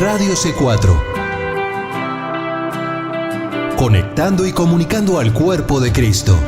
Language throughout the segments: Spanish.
Radio C4. Conectando y comunicando al cuerpo de Cristo.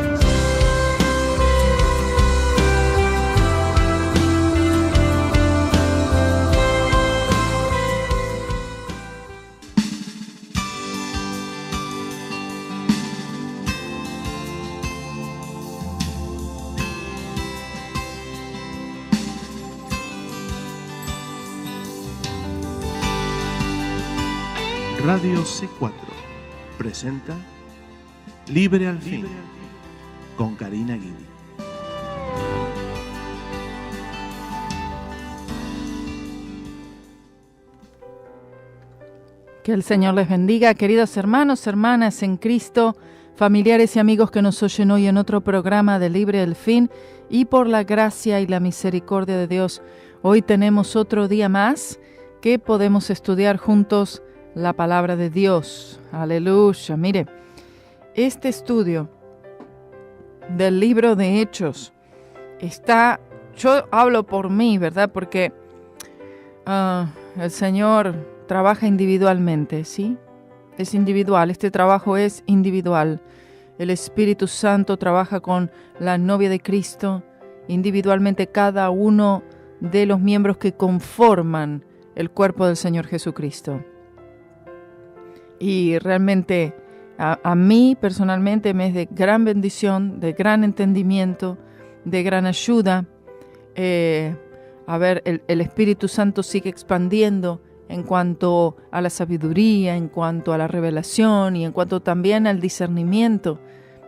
Radio C4 presenta Libre al Fin con Karina Guidi. Que el Señor les bendiga, queridos hermanos, hermanas en Cristo, familiares y amigos que nos oyen hoy en otro programa de Libre al Fin, y por la gracia y la misericordia de Dios, hoy tenemos otro día más que podemos estudiar juntos la palabra de Dios. Aleluya. Mire, este estudio del libro de Hechos está, yo hablo por mí, ¿verdad? Porque el Señor trabaja individualmente, ¿sí? Es individual, este trabajo es individual. El Espíritu Santo trabaja con la novia de Cristo, individualmente cada uno de los miembros que conforman el cuerpo del Señor Jesucristo. Y realmente a mí personalmente me es de gran bendición, de gran entendimiento, de gran ayuda. El Espíritu Santo sigue expandiendo en cuanto a la sabiduría, en cuanto a la revelación y en cuanto también al discernimiento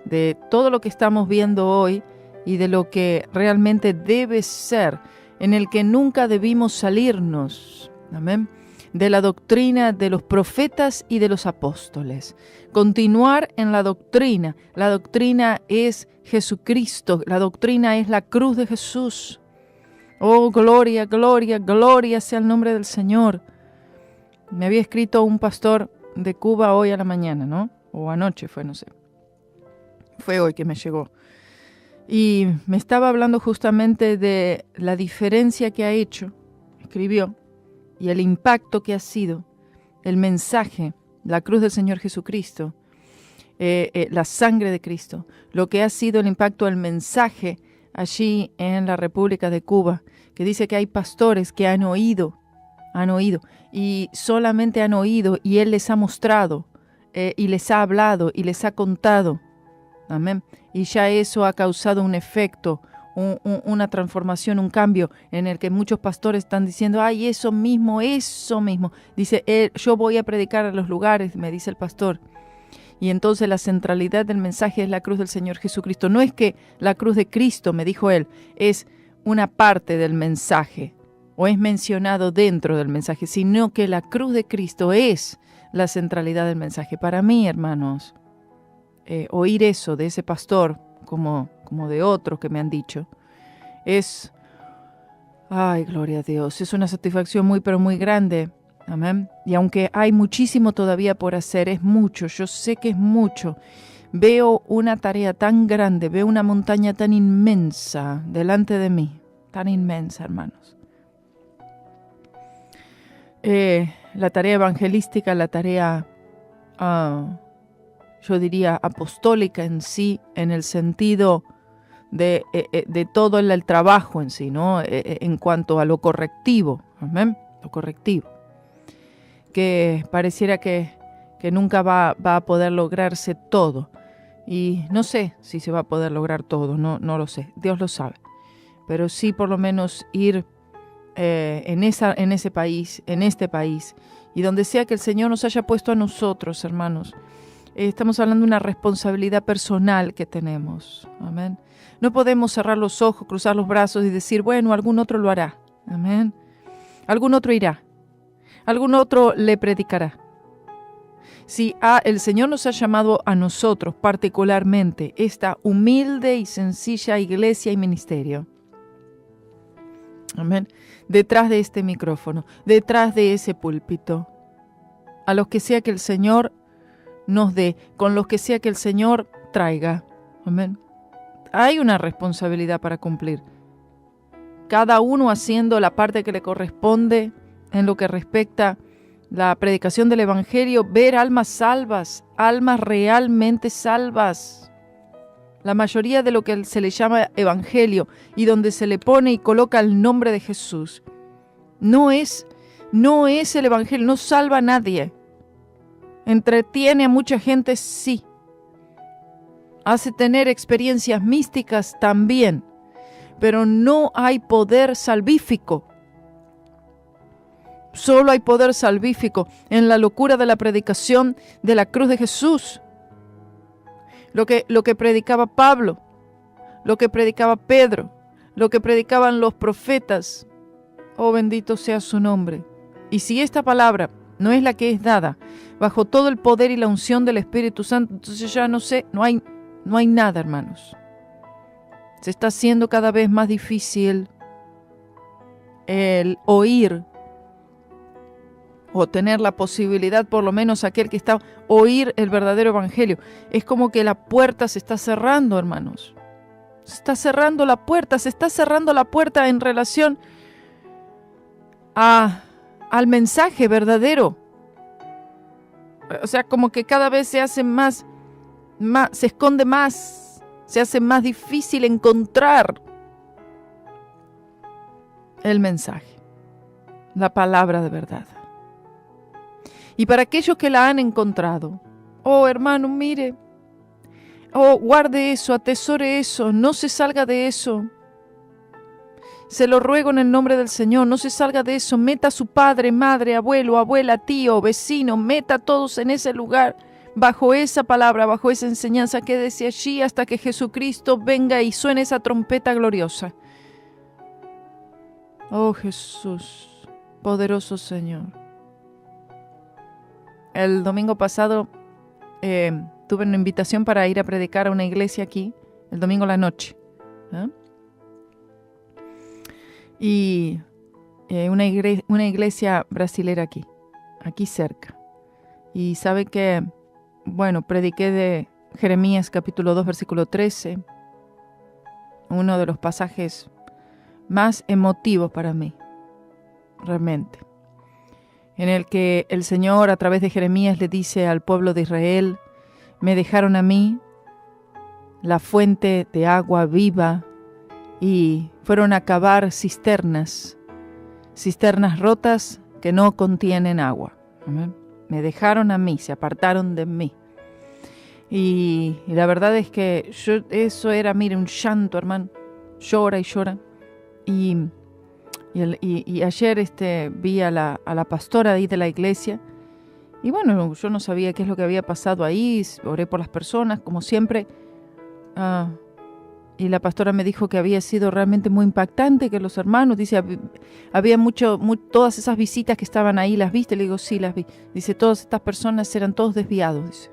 de todo lo que estamos viendo hoy y de lo que realmente debe ser, en el que nunca debimos salirnos. Amén. De la doctrina de los profetas y de los apóstoles. Continuar en la doctrina. La doctrina es Jesucristo. La doctrina es la cruz de Jesús. Oh, gloria, gloria, gloria sea el nombre del Señor. Me había escrito un pastor de Cuba hoy a la mañana, ¿no? O anoche fue, no sé. Fue hoy que me llegó. Y me estaba hablando justamente de la diferencia que ha hecho, escribió, y el impacto que ha sido el mensaje, la cruz del Señor Jesucristo, la sangre de Cristo, lo que ha sido el impacto del mensaje allí en la República de Cuba, que dice que hay pastores que han oído, y solamente han oído, y Él les ha mostrado, y les ha hablado, y les ha contado. Amén. Y ya eso ha causado un efecto, una transformación, un cambio en el que muchos pastores están diciendo, ay, eso mismo. Dice, yo voy a predicar a los lugares, me dice el pastor. Y entonces la centralidad del mensaje es la cruz del Señor Jesucristo. No es que la cruz de Cristo, me dijo él, es una parte del mensaje o es mencionado dentro del mensaje, sino que la cruz de Cristo es la centralidad del mensaje. Para mí, hermanos, oír eso de ese pastor, como de otros que me han dicho, es, ay, gloria a Dios, es una satisfacción muy, pero muy grande, amén. Y aunque hay muchísimo todavía por hacer, es mucho, yo sé que es mucho, veo una tarea tan grande, veo una montaña tan inmensa delante de mí, tan inmensa, hermanos. La tarea evangelística, la tarea yo diría apostólica en sí, en el sentido de todo el trabajo en sí, ¿no? En cuanto a lo correctivo, amén, lo correctivo, que pareciera que nunca va a poder lograrse todo, y no sé si se va a poder lograr todo, no lo sé, Dios lo sabe, pero sí por lo menos ir en este país, y donde sea que el Señor nos haya puesto a nosotros, hermanos. Estamos hablando de una responsabilidad personal que tenemos. Amén. No podemos cerrar los ojos, cruzar los brazos y decir, bueno, algún otro lo hará. Amén. Algún otro irá. Algún otro le predicará. Si el Señor nos ha llamado a nosotros particularmente, esta humilde y sencilla iglesia y ministerio. Amén. Detrás de este micrófono, detrás de ese púlpito, a los que sea que el Señor nos dé, con los que sea que el Señor traiga. Amén. Hay una responsabilidad para cumplir. Cada uno haciendo la parte que le corresponde en lo que respecta la predicación del Evangelio, ver almas salvas, almas realmente salvas. La mayoría de lo que se le llama Evangelio y donde se le pone y coloca el nombre de Jesús, no es el Evangelio, no salva a nadie. Entretiene a mucha gente, sí. Hace tener experiencias místicas también, pero no hay poder salvífico. Solo hay poder salvífico en la locura de la predicación de la cruz de Jesús. Lo que predicaba Pablo, lo que predicaba Pedro, lo que predicaban los profetas. Oh, bendito sea su nombre. Y si esta palabra no es la que es dada bajo todo el poder y la unción del Espíritu Santo, entonces ya no hay nada, hermanos. Se está haciendo cada vez más difícil el oír o tener la posibilidad, por lo menos aquel que está, oír el verdadero evangelio. Es como que la puerta se está cerrando, hermanos. Se está cerrando la puerta en relación al mensaje verdadero. O sea, como que cada vez se hace más, se esconde más, se hace más difícil encontrar el mensaje, la palabra de verdad. Y para aquellos que la han encontrado, oh hermano, mire, oh guarde eso, atesore eso, no se salga de eso. Se lo ruego en el nombre del Señor, no se salga de eso. Meta a su padre, madre, abuelo, abuela, tío, vecino, meta a todos en ese lugar, bajo esa palabra, bajo esa enseñanza. Quédese allí hasta que Jesucristo venga y suene esa trompeta gloriosa. Oh Jesús, poderoso Señor. El domingo pasado tuve una invitación para ir a predicar a una iglesia aquí, el domingo a la noche. Y una iglesia brasilera aquí cerca. Y sabe que, bueno, prediqué de Jeremías capítulo 2, versículo 13, uno de los pasajes más emotivos para mí, realmente, en el que el Señor a través de Jeremías le dice al pueblo de Israel: me dejaron a mí la fuente de agua viva y fueron a cavar cisternas rotas que no contienen agua. Amén. Me dejaron a mí, se apartaron de mí. Y la verdad es que eso era, mire, un llanto, hermano. Llora y llora. Y ayer vi a la pastora ahí de la iglesia. Y bueno, yo no sabía qué es lo que había pasado ahí. Oré por las personas, como siempre. Y la pastora me dijo que había sido realmente muy impactante, que los hermanos, dice, había todas esas visitas que estaban ahí, ¿las viste? Le digo, sí, las vi. Dice, todas estas personas eran todos desviados, dice.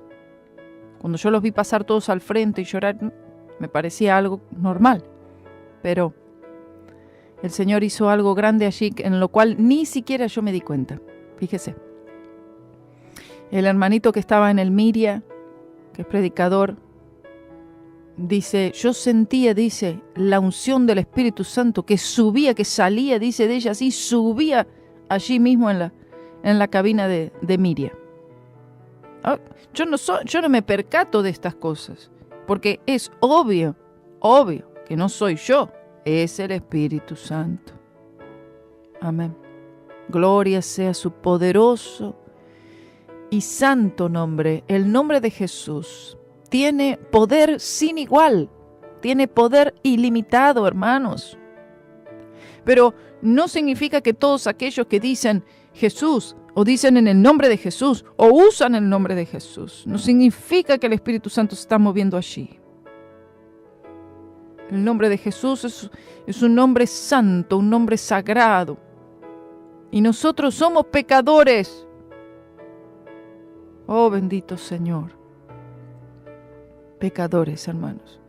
Cuando yo los vi pasar todos al frente y llorar, me parecía algo normal. Pero el Señor hizo algo grande allí, en lo cual ni siquiera yo me di cuenta. Fíjese. El hermanito que estaba en el Miria, que es predicador, dice, yo sentía, dice, la unción del Espíritu Santo que subía, que salía, dice, de ella así, subía allí mismo en la cabina de Miria. Yo no me percato de estas cosas, porque es obvio que no soy yo, es el Espíritu Santo. Amén. Gloria sea su poderoso y santo nombre, el nombre de Jesús. Tiene poder sin igual, tiene poder ilimitado, hermanos. Pero no significa que todos aquellos que dicen Jesús, o dicen en el nombre de Jesús, o usan el nombre de Jesús, no significa que el Espíritu Santo se está moviendo allí. El nombre de Jesús es un nombre santo, un nombre sagrado. Y nosotros somos pecadores. Oh, bendito Señor. Pecadores, hermanos.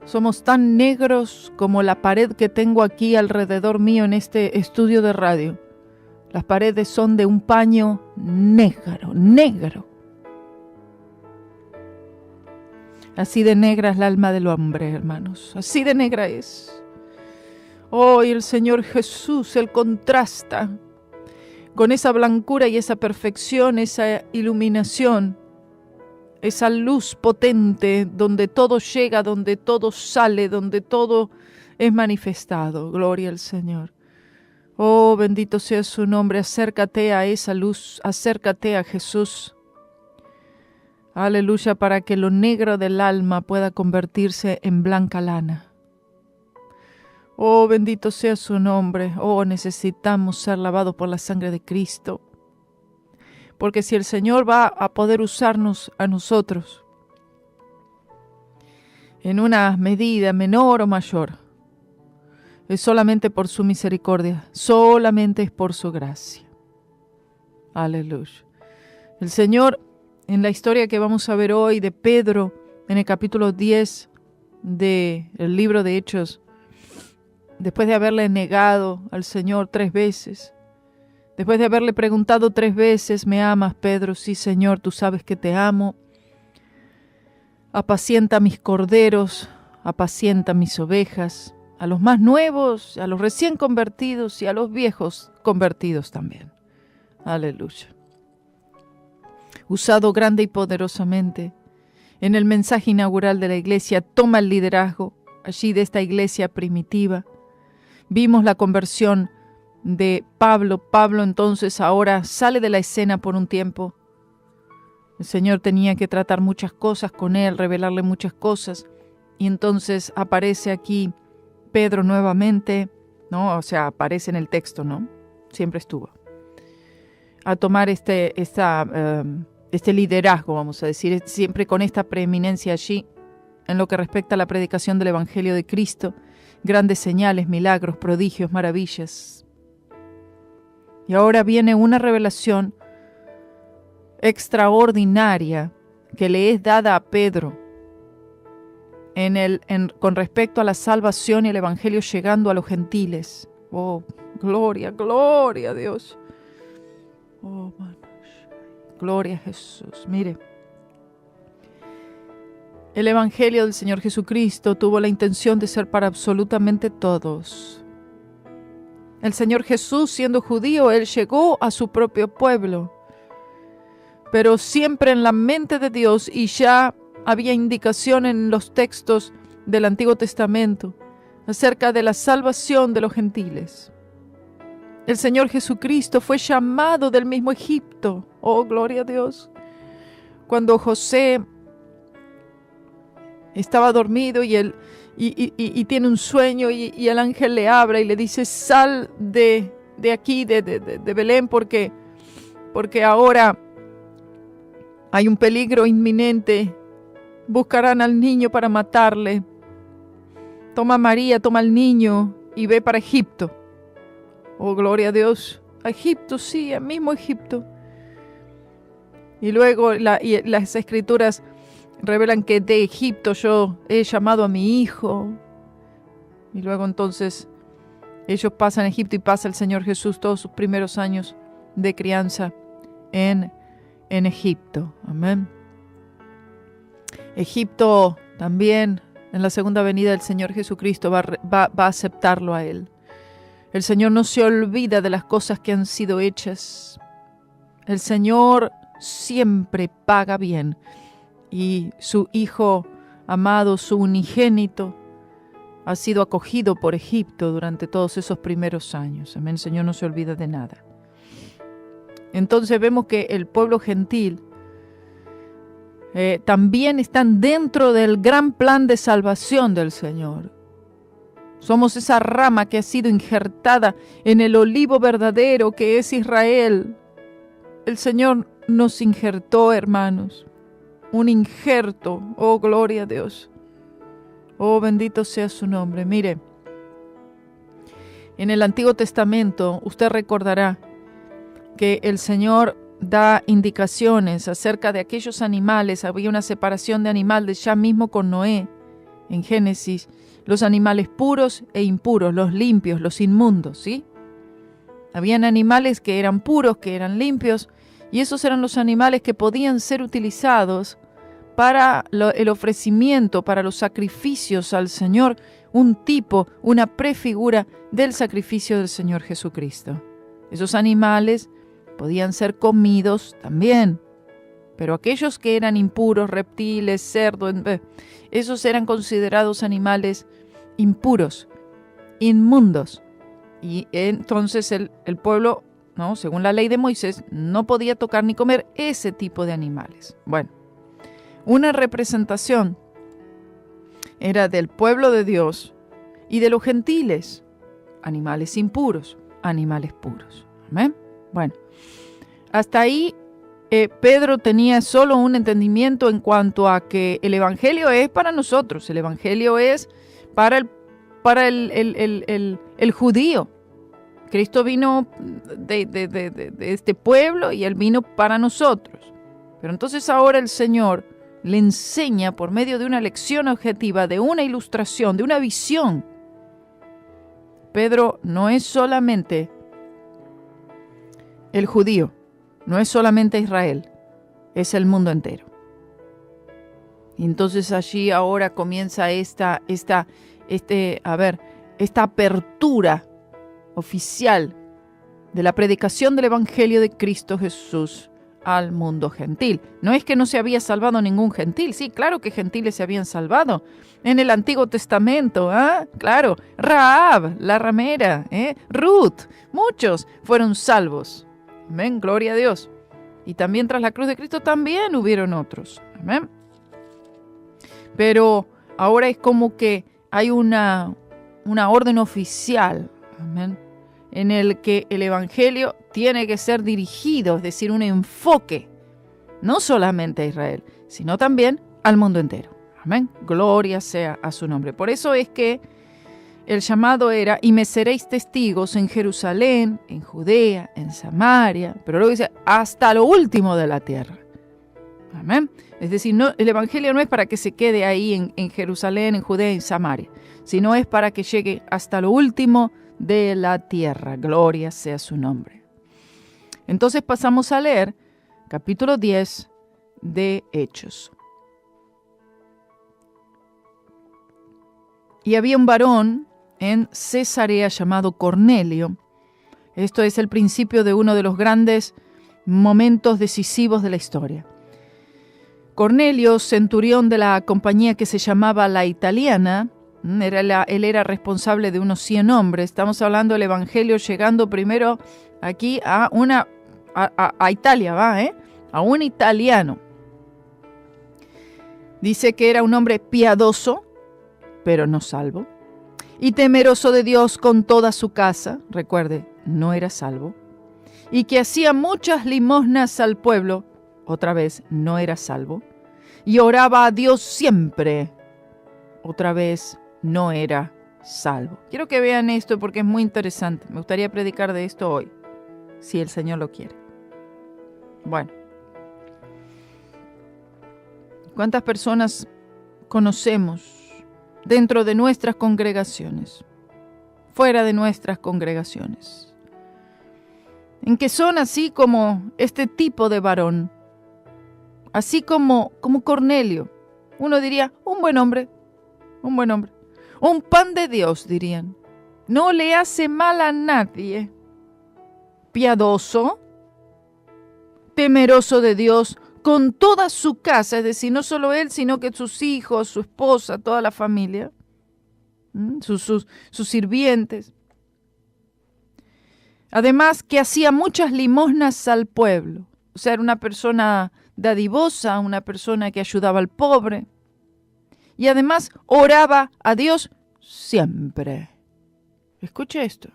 Somos tan negros como la pared que tengo aquí alrededor mío en este estudio de radio. Las paredes son de un paño negro. Así de negra es el alma del hombre, hermanos. Así de negra es. Oh, y el Señor Jesús, Él contrasta con esa blancura y esa perfección, esa iluminación, esa luz potente, donde todo llega, donde todo sale, donde todo es manifestado. Gloria al Señor. Oh, bendito sea su nombre. Acércate a esa luz, acércate a Jesús. Aleluya, para que lo negro del alma pueda convertirse en blanca lana. Oh, bendito sea su nombre. Oh, necesitamos ser lavados por la sangre de Cristo. Porque si el Señor va a poder usarnos a nosotros en una medida menor o mayor, es solamente por su misericordia, solamente es por su gracia. Aleluya. El Señor, en la historia que vamos a ver hoy de Pedro, en el capítulo 10 del libro de Hechos, después de haberle negado al Señor 3 veces, después de haberle preguntado 3 veces, ¿me amas, Pedro? Sí, Señor, tú sabes que te amo. Apacienta mis corderos, apacienta mis ovejas, a los más nuevos, a los recién convertidos y a los viejos convertidos también. Aleluya. Usado grande y poderosamente en el mensaje inaugural de la iglesia, toma el liderazgo allí de esta iglesia primitiva. Vimos la conversión de Pablo. Pablo entonces ahora sale de la escena por un tiempo. El Señor tenía que tratar muchas cosas con él, revelarle muchas cosas. Y entonces aparece aquí Pedro nuevamente, ¿no? O sea, aparece en el texto, ¿no? Siempre estuvo. A tomar este liderazgo, vamos a decir, siempre con esta preeminencia allí, en lo que respecta a la predicación del Evangelio de Cristo, grandes señales, milagros, prodigios, maravillas. Y ahora viene una revelación extraordinaria que le es dada a Pedro con respecto a la salvación y el Evangelio llegando a los gentiles. Oh, gloria, gloria a Dios. Oh, gloria a Jesús. Mire, el Evangelio del Señor Jesucristo tuvo la intención de ser para absolutamente todos. El Señor Jesús, siendo judío, Él llegó a su propio pueblo, pero siempre en la mente de Dios, y ya había indicación en los textos del Antiguo Testamento acerca de la salvación de los gentiles. El Señor Jesucristo fue llamado del mismo Egipto. Oh, gloria a Dios. Cuando José estaba dormido y tiene un sueño y el ángel le habla y le dice, sal de aquí, de Belén, porque ahora hay un peligro inminente. Buscarán al niño para matarle. Toma a María, toma al niño y ve para Egipto. Oh, gloria a Dios. A Egipto, sí, al mismo Egipto. Y luego las escrituras revelan que de Egipto yo he llamado a mi hijo. Y luego entonces ellos pasan a Egipto y pasa el Señor Jesús todos sus primeros años de crianza en Egipto. Amén. Egipto también, en la segunda venida del Señor Jesucristo, va a aceptarlo a Él. El Señor no se olvida de las cosas que han sido hechas. El Señor siempre paga bien. Y su Hijo amado, su unigénito, ha sido acogido por Egipto durante todos esos primeros años. Amén. El Señor no se olvida de nada. Entonces vemos que el pueblo gentil también están dentro del gran plan de salvación del Señor. Somos esa rama que ha sido injertada en el olivo verdadero que es Israel. El Señor nos injertó, hermanos, un injerto. Oh, gloria a Dios. Oh, bendito sea su nombre. Mire, en el Antiguo Testamento usted recordará que el Señor da indicaciones acerca de aquellos animales. Había una separación de animales ya mismo con Noé en Génesis. Los animales puros e impuros, los limpios, los inmundos, ¿sí? Habían animales que eran puros, que eran limpios, y esos eran los animales que podían ser utilizados para el ofrecimiento, para los sacrificios al Señor, un tipo, una prefigura del sacrificio del Señor Jesucristo. Esos animales podían ser comidos también. Pero aquellos que eran impuros, reptiles, cerdos, esos eran considerados animales impuros, inmundos. Y entonces el pueblo, ¿no?, según la ley de Moisés, no podía tocar ni comer ese tipo de animales. Bueno, una representación era del pueblo de Dios y de los gentiles, animales impuros, animales puros. ¿Amén? Bueno, hasta ahí Pedro tenía solo un entendimiento en cuanto a que el evangelio es para nosotros, el evangelio es para el judío. Cristo vino de este pueblo y Él vino para nosotros. Pero entonces ahora el Señor le enseña por medio de una lección objetiva, de una ilustración, de una visión. Pedro no es solamente el judío, no es solamente Israel, es el mundo entero. Y entonces allí ahora comienza esta apertura oficial de la predicación del Evangelio de Cristo Jesús al mundo gentil. No es que no se había salvado ningún gentil, sí, claro que gentiles se habían salvado en el Antiguo Testamento, claro, Rahab, la ramera, Ruth, muchos fueron salvos. Amén, gloria a Dios. Y también tras la cruz de Cristo también hubieron otros. Amén. Pero ahora es como que hay una orden oficial, amén, en el que el Evangelio tiene que ser dirigido, es decir, un enfoque, no solamente a Israel, sino también al mundo entero. Amén. Gloria sea a su nombre. Por eso es que el llamado era, y me seréis testigos en Jerusalén, en Judea, en Samaria, pero luego dice, hasta lo último de la tierra. Amén. Es decir, no, el Evangelio no es para que se quede ahí en Jerusalén, en Judea, en Samaria, sino es para que llegue hasta lo último de la tierra. Gloria sea su nombre. Entonces pasamos a leer capítulo 10 de Hechos. Y había un varón en Cesarea llamado Cornelio. Esto es el principio de uno de los grandes momentos decisivos de la historia. Cornelio, centurión de la compañía que se llamaba La Italiana, él era responsable de unos 100 hombres. Estamos hablando del Evangelio llegando primero aquí a Italia, a un italiano. Dice que era un hombre piadoso, pero no salvo, y temeroso de Dios con toda su casa. Recuerde, no era salvo. Y que hacía muchas limosnas al pueblo. Otra vez, no era salvo. Y oraba a Dios siempre. Otra vez, no era salvo. Quiero que vean esto porque es muy interesante. Me gustaría predicar de esto hoy, si el Señor lo quiere. Bueno. ¿Cuántas personas conocemos dentro de nuestras congregaciones, fuera de nuestras congregaciones, en que son así como este tipo de varón, así como Cornelio? Uno diría, un buen hombre, un pan de Dios, dirían, no le hace mal a nadie, piadoso, temeroso de Dios, con toda su casa, es decir, no solo él, sino que sus hijos, su esposa, toda la familia, sus sirvientes. Además, que hacía muchas limosnas al pueblo. O sea, era una persona dadivosa, una persona que ayudaba al pobre. Y además, oraba a Dios siempre. Escuche esto.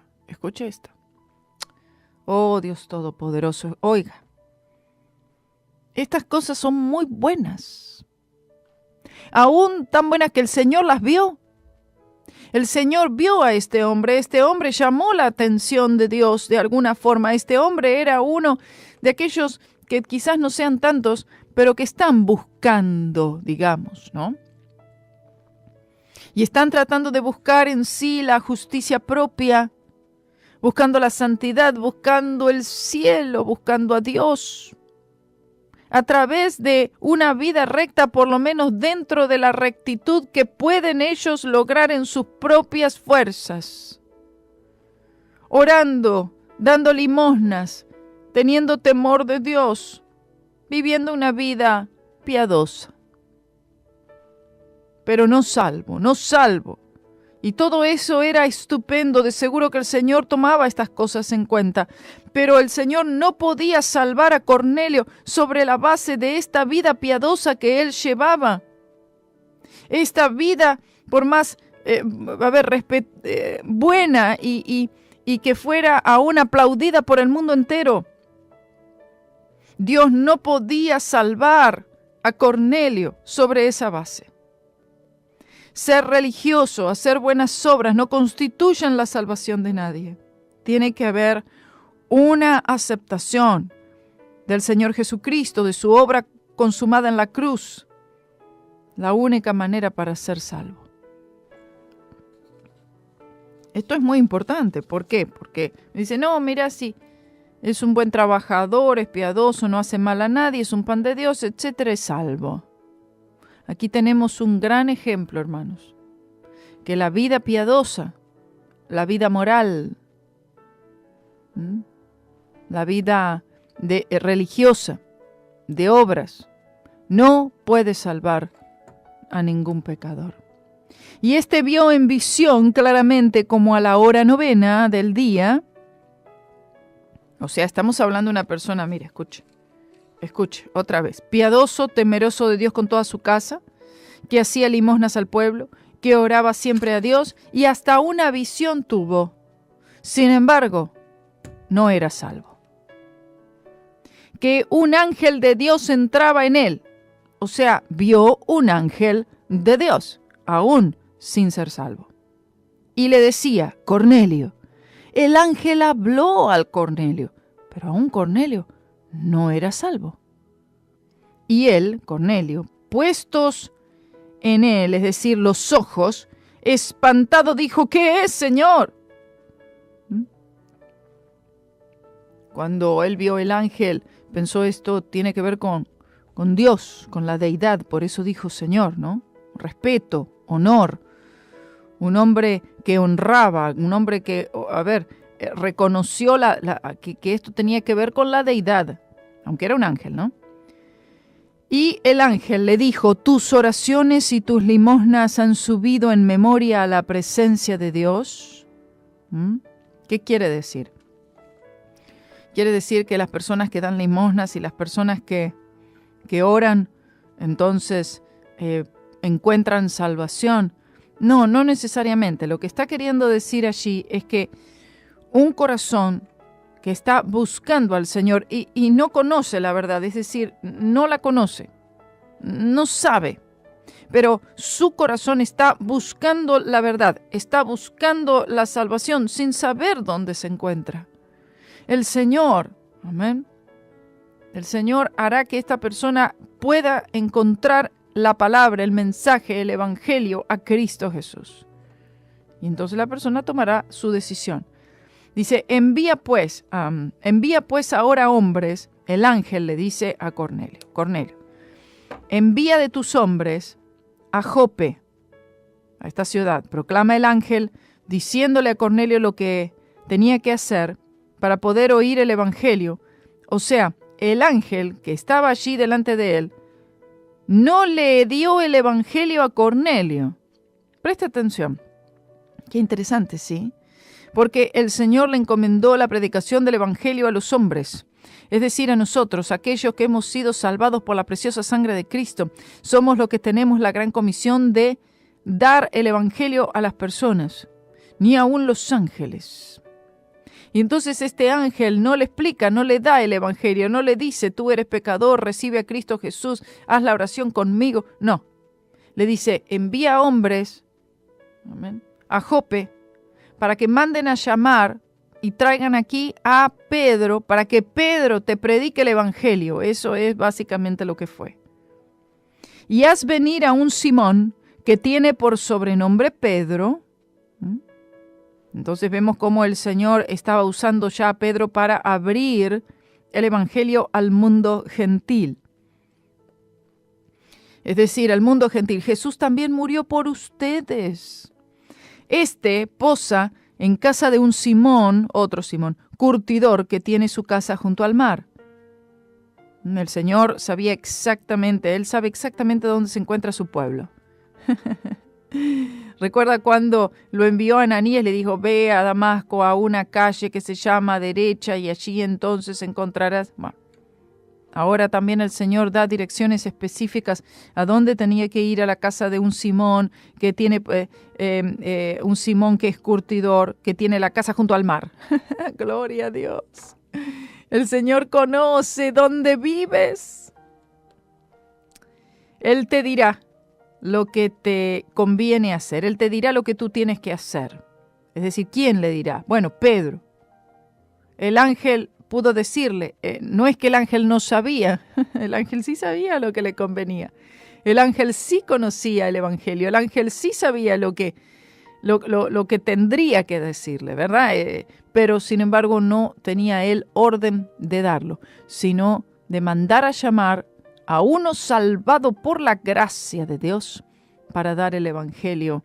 Oh, Dios Todopoderoso, oiga. Estas cosas son muy buenas, aún tan buenas que el Señor las vio. El Señor vio a este hombre llamó la atención de Dios de alguna forma. Este hombre era uno de aquellos que quizás no sean tantos, pero que están buscando, digamos, ¿no? Y están tratando de buscar en sí la justicia propia, buscando la santidad, buscando el cielo, buscando a Dios, a través de una vida recta, por lo menos dentro de la rectitud que pueden ellos lograr en sus propias fuerzas. Orando, dando limosnas, teniendo temor de Dios, viviendo una vida piadosa. Pero no salvo. Y todo eso era estupendo, de seguro que el Señor tomaba estas cosas en cuenta. Pero el Señor no podía salvar a Cornelio sobre la base de esta vida piadosa que él llevaba. Esta vida, por más buena y que fuera aún aplaudida por el mundo entero, Dios no podía salvar a Cornelio sobre esa base. Ser religioso, hacer buenas obras no constituyen la salvación de nadie. Tiene que haber una aceptación del Señor Jesucristo, de su obra consumada en la cruz. La única manera para ser salvo. Esto es muy importante. ¿Por qué? Porque me dice, no, mira, si es un buen trabajador, es piadoso, no hace mal a nadie, es un pan de Dios, etcétera, es salvo. Aquí tenemos un gran ejemplo, hermanos, que la vida piadosa, la vida moral, la vida religiosa, de obras, no puede salvar a ningún pecador. Y este vio en visión claramente como a la hora 9 del día, o sea, estamos hablando de una persona, mire, escuche, otra vez, piadoso, temeroso de Dios con toda su casa, que hacía limosnas al pueblo, que oraba siempre a Dios y hasta una visión tuvo. Sin embargo, no era salvo. Que un ángel de Dios entraba en él, o sea, vio un ángel de Dios, aún sin ser salvo. Y le decía, Cornelio. El ángel habló al Cornelio, pero aún Cornelio no era salvo. Y él, Cornelio, puestos en él, es decir, los ojos, espantado dijo, ¿qué es, Señor? Cuando él vio el ángel, pensó esto tiene que ver con Dios, con la deidad, por eso dijo Señor, ¿no? Respeto, honor. Un hombre que honraba, un hombre que, reconoció que esto tenía que ver con la deidad, aunque era un ángel, ¿no? Y el ángel le dijo, tus oraciones y tus limosnas han subido en memoria a la presencia de Dios. ¿Qué quiere decir? Quiere decir que las personas que dan limosnas y las personas que oran, entonces encuentran salvación. No necesariamente. Lo que está queriendo decir allí es que un corazón que está buscando al Señor y no conoce la verdad, es decir, no la conoce, no sabe, pero su corazón está buscando la verdad, está buscando la salvación sin saber dónde se encuentra. El Señor, amén, el Señor hará que esta persona pueda encontrar la palabra, el mensaje, el evangelio a Cristo Jesús. Y entonces la persona tomará su decisión. Dice, envía pues ahora hombres, el ángel le dice a Cornelio, envía de tus hombres a Jope, a esta ciudad, proclama el ángel, diciéndole a Cornelio lo que tenía que hacer para poder oír el evangelio. O sea, el ángel que estaba allí delante de él, no le dio el evangelio a Cornelio. Presta atención. Qué interesante, ¿sí? Porque el Señor le encomendó la predicación del evangelio a los hombres, es decir, a nosotros, aquellos que hemos sido salvados por la preciosa sangre de Cristo. Somos los que tenemos la gran comisión de dar el evangelio a las personas, ni aun los ángeles. Y entonces este ángel no le explica, no le da el evangelio, no le dice, tú eres pecador, recibe a Cristo Jesús, haz la oración conmigo. No, le dice, envía hombres, amén, a Jope, para que manden a llamar y traigan aquí a Pedro, para que Pedro te predique el evangelio. Eso es básicamente lo que fue. Y haz venir a un Simón que tiene por sobrenombre Pedro. Entonces vemos cómo el Señor estaba usando ya a Pedro para abrir el evangelio al mundo gentil. Es decir, al mundo gentil. Jesús también murió por ustedes. Posa en casa de un Simón, otro Simón, curtidor, que tiene su casa junto al mar. El Señor sabía exactamente, Él sabe exactamente dónde se encuentra su pueblo. Recuerda cuando lo envió a Ananías, le dijo, ve a Damasco, a una calle que se llama Derecha, y allí entonces encontrarás... Bueno, ahora también el Señor da direcciones específicas a dónde tenía que ir, a la casa de un Simón, que tiene un Simón que es curtidor, que tiene la casa junto al mar. Gloria a Dios. El Señor conoce dónde vives. Él te dirá lo que te conviene hacer. Él te dirá lo que tú tienes que hacer. Es decir, ¿quién le dirá? Bueno, Pedro. El ángel pudo decirle, no es que el ángel no sabía, el ángel sí sabía lo que le convenía. El ángel sí conocía el evangelio, el ángel sí sabía lo que tendría que decirle, ¿verdad? Pero sin embargo no tenía él orden de darlo, sino de mandar a llamar a uno salvado por la gracia de Dios para dar el evangelio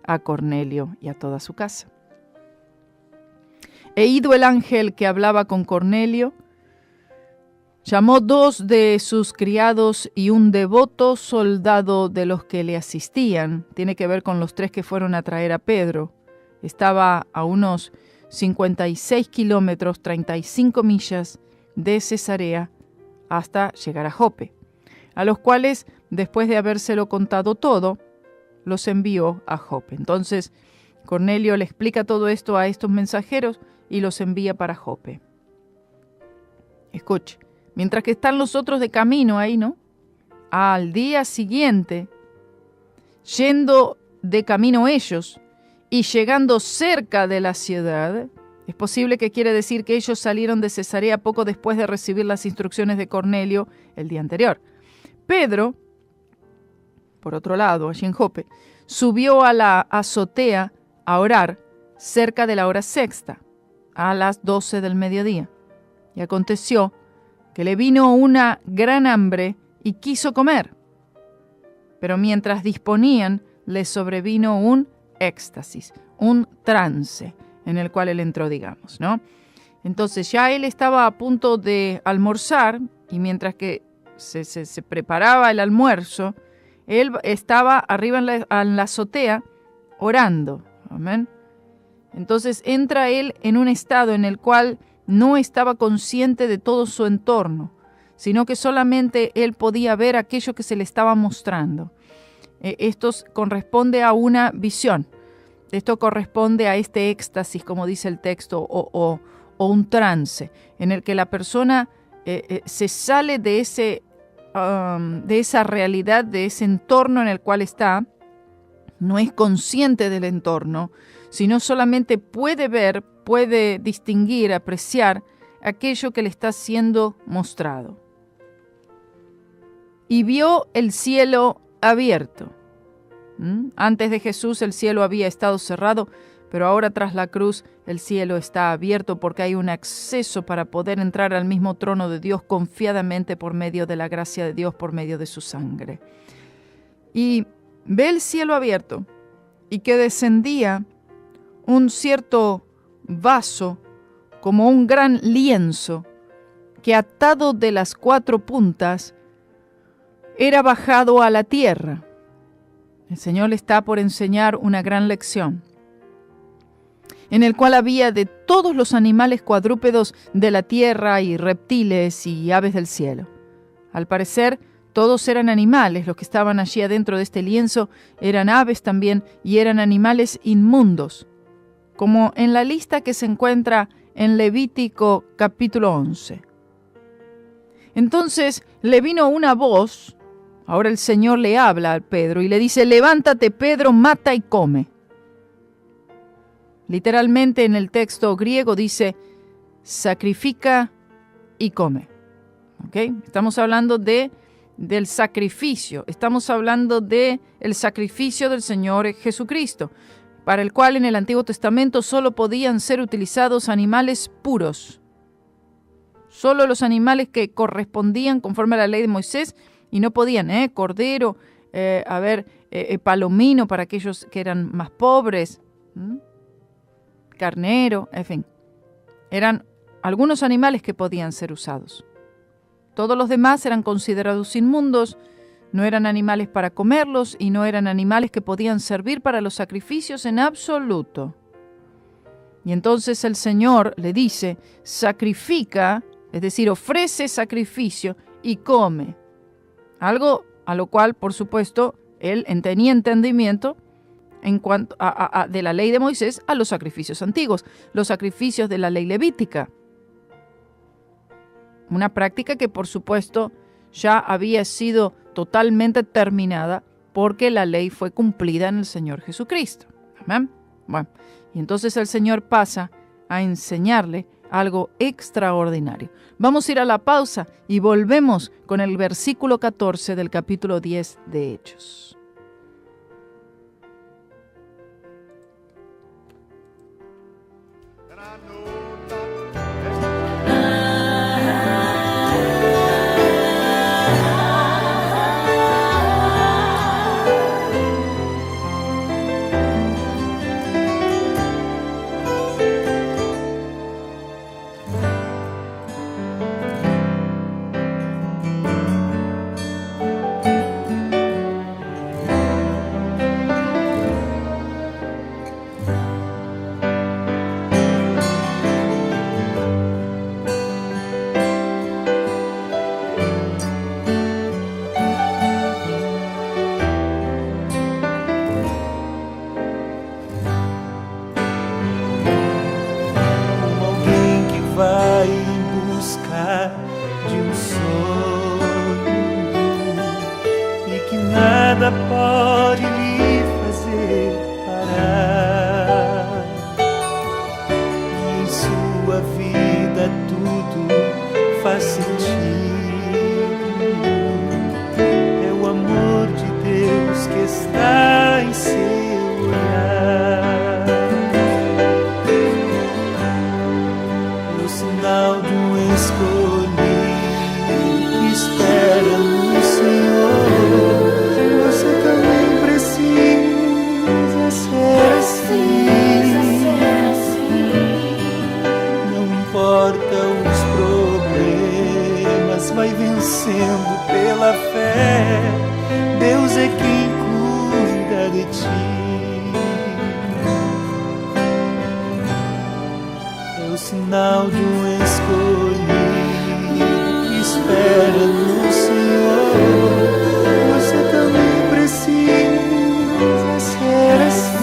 a Cornelio y a toda su casa. E ido el ángel que hablaba con Cornelio, llamó 2 de sus criados y un devoto soldado de los que le asistían. Tiene que ver con los 3 que fueron a traer a Pedro. Estaba a unos 56 kilómetros, 35 millas de Cesarea hasta llegar a Jope, a los cuales, después de habérselo contado todo, los envió a Jope. Entonces, Cornelio le explica todo esto a estos mensajeros y los envía para Jope. Escuche, mientras que están los otros de camino ahí, ¿no? Al día siguiente, yendo de camino ellos y llegando cerca de la ciudad, es posible que quiere decir que ellos salieron de Cesarea poco después de recibir las instrucciones de Cornelio el día anterior. Pedro, por otro lado, allí en Jope, subió a la azotea a orar cerca de la hora sexta, a las 12 del mediodía. Y aconteció que le vino una gran hambre y quiso comer. Pero mientras disponían, le sobrevino un éxtasis, un trance en el cual él entró, digamos, ¿no? Entonces ya él estaba a punto de almorzar y mientras que se preparaba el almuerzo, él estaba arriba en la azotea orando. Amén. Entonces entra él en un estado en el cual no estaba consciente de todo su entorno, sino que solamente él podía ver aquello que se le estaba mostrando. Esto corresponde a una visión. Esto corresponde a este éxtasis, como dice el texto, o un trance, en el que la persona se sale de esa realidad, de ese entorno en el cual está, no es consciente del entorno, sino solamente puede ver, puede distinguir, apreciar aquello que le está siendo mostrado. Y vio el cielo abierto. Antes de Jesús el cielo había estado cerrado, pero ahora tras la cruz el cielo está abierto porque hay un acceso para poder entrar al mismo trono de Dios confiadamente por medio de la gracia de Dios, por medio de su sangre. Y ve el cielo abierto y que descendía un cierto vaso como un gran lienzo que atado de las 4 puntas era bajado a la tierra. El Señor le está por enseñar una gran lección, en el cual había de todos los animales cuadrúpedos de la tierra y reptiles y aves del cielo. Al parecer, todos eran animales, los que estaban allí adentro de este lienzo eran aves también y eran animales inmundos, como en la lista que se encuentra en Levítico capítulo 11. Entonces le vino una voz. Ahora el Señor le habla a Pedro y le dice, levántate Pedro, mata y come. Literalmente en el texto griego dice, sacrifica y come. ¿Okay? Estamos hablando del sacrificio, estamos hablando del sacrificio del Señor Jesucristo, para el cual en el Antiguo Testamento solo podían ser utilizados animales puros. Solo los animales que correspondían conforme a la ley de Moisés, y no podían, cordero, palomino para aquellos que eran más pobres. carnero, en fin. Eran algunos animales que podían ser usados. Todos los demás eran considerados inmundos, no eran animales para comerlos y no eran animales que podían servir para los sacrificios en absoluto. Y entonces el Señor le dice, sacrifica, es decir, ofrece sacrificio y come. Algo a lo cual, por supuesto, él tenía entendimiento en cuanto de la ley de Moisés a los sacrificios antiguos, los sacrificios de la ley levítica. Una práctica que, por supuesto, ya había sido totalmente terminada porque la ley fue cumplida en el Señor Jesucristo. ¿Amén? Bueno, y entonces el Señor pasa a enseñarle algo extraordinario. Vamos a ir a la pausa y volvemos con el versículo 14 del capítulo 10 de Hechos. Pode lhe fazer parar, e em sua vida tudo faz sentido. É o amor de Deus que está em seu olhar, é o sinal de um escolhido que espera no Senhor. Você também precisa ser assim. Não importa os problemas, vai vencendo pela fé. Deus é quem cuida de ti. É o sinal de um escolhido que espera no Senhor. Você também precisa ser assim.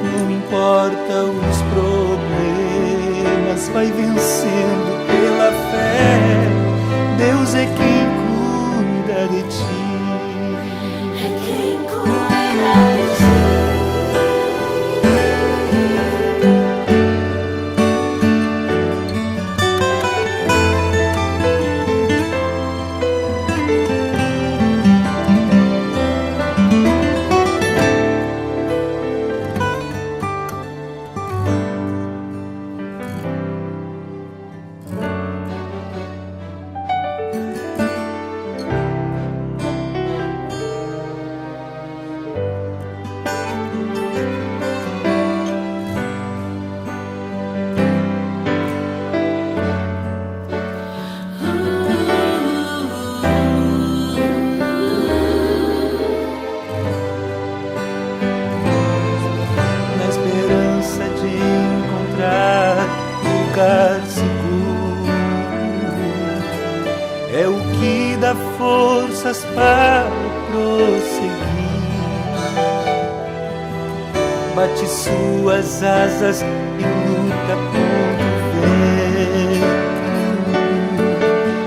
Não importa os problemas, vai vencendo pela fé. Deus é quem cuida de ti. É quem cuida de ti. É o que dá forças para prosseguir. Bate suas asas e luta contra o vento,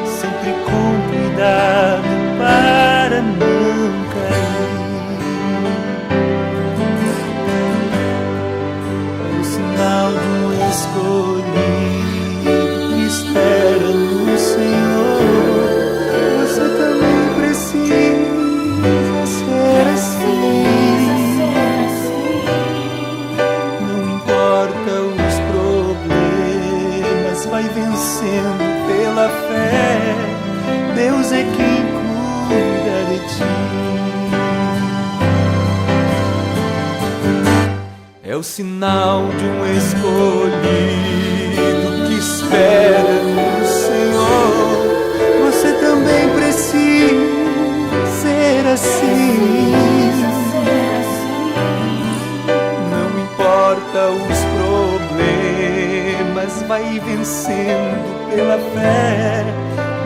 sempre com cuidado para não cair. É o sinal de um escolhido que espera no Senhor. Você também precisa ser assim. Não importa os problemas, é o sinal de um escolhido que espera no Senhor. Você também precisa ser assim. Não importa os problemas, vai vencendo pela fé.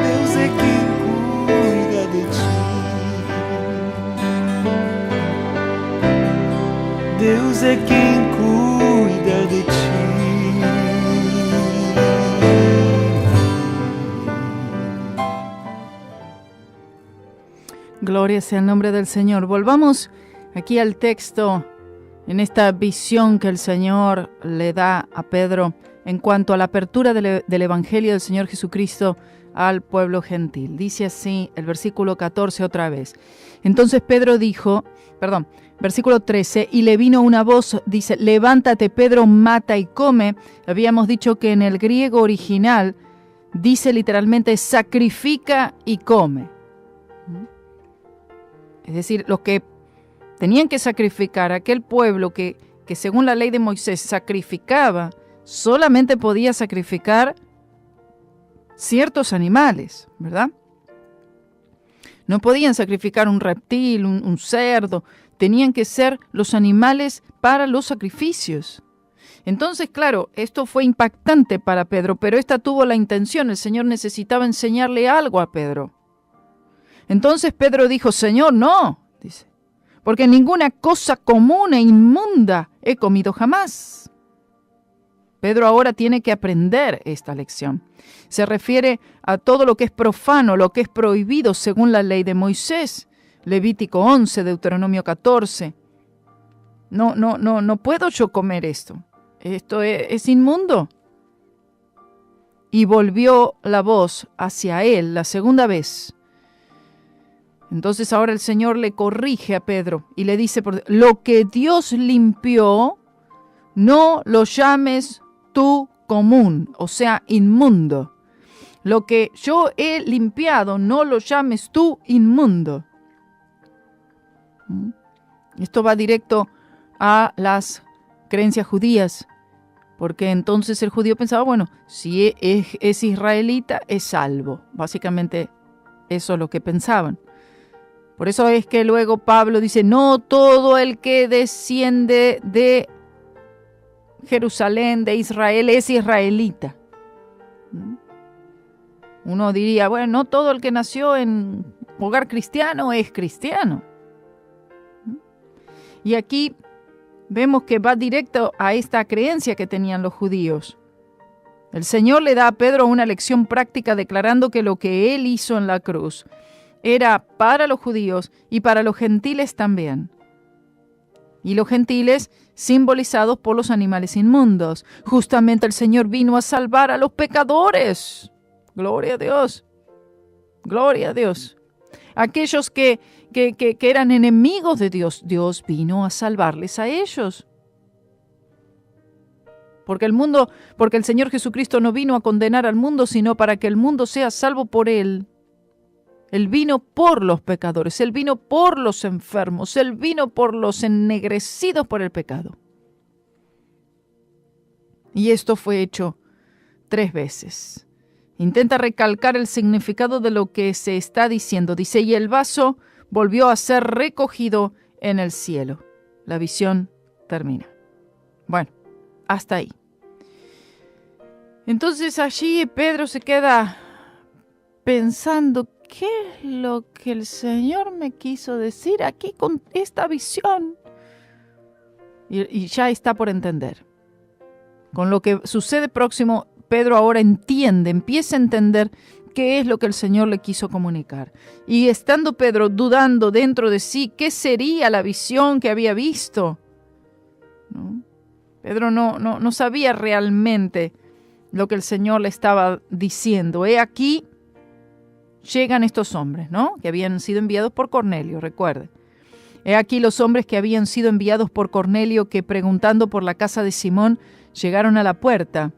Deus é quem cuida de ti. Deus é quem cuida de ti. Gloria sea el nombre del Señor. Volvamos aquí al texto, en esta visión que el Señor le da a Pedro en cuanto a la apertura del Evangelio del Señor Jesucristo al pueblo gentil. Dice así el versículo 14 otra vez. Entonces Pedro dijo, versículo 13, y le vino una voz, dice, levántate Pedro, mata y come. Habíamos dicho que en el griego original dice literalmente sacrifica y come. Es decir, los que tenían que sacrificar, aquel pueblo que según la ley de Moisés sacrificaba, solamente podía sacrificar ciertos animales, ¿verdad? No podían sacrificar un reptil, un cerdo, tenían que ser los animales para los sacrificios. Entonces, claro, esto fue impactante para Pedro, pero esta tuvo la intención, el Señor necesitaba enseñarle algo a Pedro. Entonces Pedro dijo, Señor, no, dice, porque ninguna cosa común e inmunda he comido jamás. Pedro ahora tiene que aprender esta lección. Se refiere a todo lo que es profano, lo que es prohibido según la ley de Moisés. Levítico 11, Deuteronomio 14. No puedo yo comer esto. Esto es inmundo. Y volvió la voz hacia él la segunda vez. Entonces ahora el Señor le corrige a Pedro y le dice, lo que Dios limpió, no lo llames tú común, o sea, inmundo. Lo que yo he limpiado, no lo llames tú inmundo. Esto va directo a las creencias judías, porque entonces el judío pensaba, bueno, si es israelita, es salvo. Básicamente eso es lo que pensaban. Por eso es que luego Pablo dice, no todo el que desciende de Jerusalén, de Israel, es israelita. Uno diría, bueno, no todo el que nació en hogar cristiano es cristiano. Y aquí vemos que va directo a esta creencia que tenían los judíos. El Señor le da a Pedro una lección práctica declarando que lo que él hizo en la cruz era para los judíos y para los gentiles también. Y los gentiles simbolizados por los animales inmundos. Justamente el Señor vino a salvar a los pecadores. Gloria a Dios. Gloria a Dios. Aquellos que eran enemigos de Dios, Dios vino a salvarles a ellos. Porque el Señor Jesucristo no vino a condenar al mundo, sino para que el mundo sea salvo por Él. Él vino por los pecadores, Él vino por los enfermos, Él vino por los ennegrecidos por el pecado. Y esto fue hecho 3 veces. Intenta recalcar el significado de lo que se está diciendo. Dice, y el vaso volvió a ser recogido en el cielo. La visión termina. Bueno, hasta ahí. Entonces allí Pedro se queda pensando, ¿qué es lo que el Señor me quiso decir aquí con esta visión? Y ya está por entender. Con lo que sucede próximo, Pedro ahora empieza a entender qué es lo que el Señor le quiso comunicar. Y estando Pedro dudando dentro de sí, ¿qué sería la visión que había visto? ¿No? Pedro no sabía realmente lo que el Señor le estaba diciendo. He aquí, llegan estos hombres, ¿no? Que habían sido enviados por Cornelio, recuerde. He aquí los hombres que habían sido enviados por Cornelio, que preguntando por la casa de Simón, llegaron a la puerta.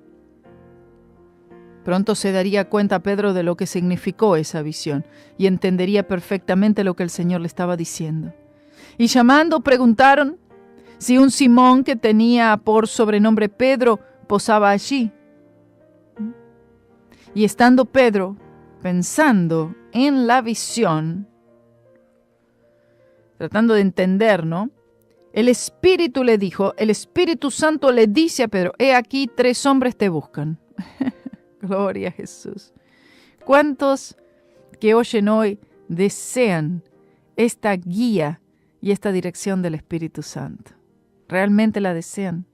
Pronto se daría cuenta Pedro de lo que significó esa visión y entendería perfectamente lo que el Señor le estaba diciendo. Y llamando preguntaron Si un Simón que tenía por sobrenombre Pedro posaba allí. Y estando Pedro pensando en la visión, tratando de entender, ¿no? El Espíritu le dijo, el Espíritu Santo le dice a Pedro, he aquí 3 hombres te buscan. Gloria a Jesús. ¿Cuántos que oyen hoy desean esta guía y esta dirección del Espíritu Santo? ¿Realmente la desean?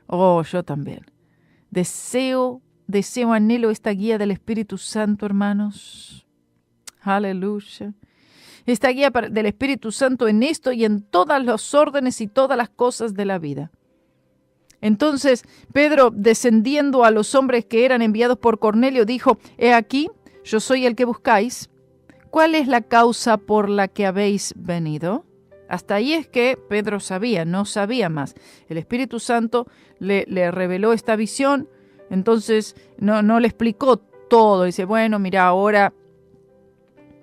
Oh, yo también. Deseo, anhelo esta guía del Espíritu Santo, hermanos. Aleluya. Esta guía del Espíritu Santo en esto y en todas los órdenes y todas las cosas de la vida. Entonces, Pedro, descendiendo a los hombres que eran enviados por Cornelio, dijo, he aquí, yo soy el que buscáis. ¿Cuál es la causa por la que habéis venido? Hasta ahí es que Pedro sabía, no sabía más. El Espíritu Santo le reveló esta visión, entonces no le explicó todo. Dice, bueno, mira, ahora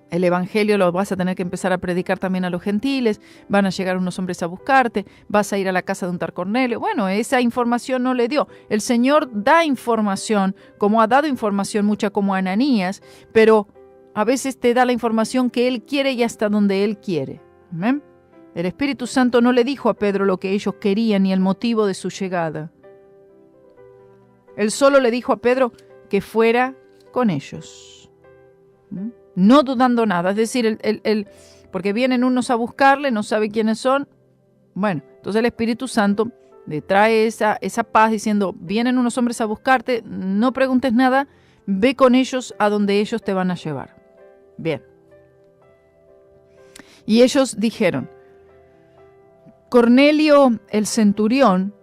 el Evangelio lo vas a tener que empezar a predicar también a los gentiles, van a llegar unos hombres a buscarte, vas a ir a la casa de un tal Cornelio. Bueno, esa información no le dio. El Señor da información, como ha dado información mucha como a Ananías, pero a veces te da la información que Él quiere y hasta donde Él quiere. ¿Amén? El Espíritu Santo no le dijo a Pedro lo que ellos querían ni el motivo de su llegada. Él solo le dijo a Pedro que fuera con ellos. No dudando nada. Es decir, porque vienen unos a buscarle, no sabe quiénes son. Bueno, entonces el Espíritu Santo le trae esa paz diciendo, vienen unos hombres a buscarte, no preguntes nada, ve con ellos a donde ellos te van a llevar. Bien. Y ellos dijeron, Cornelio el centurión,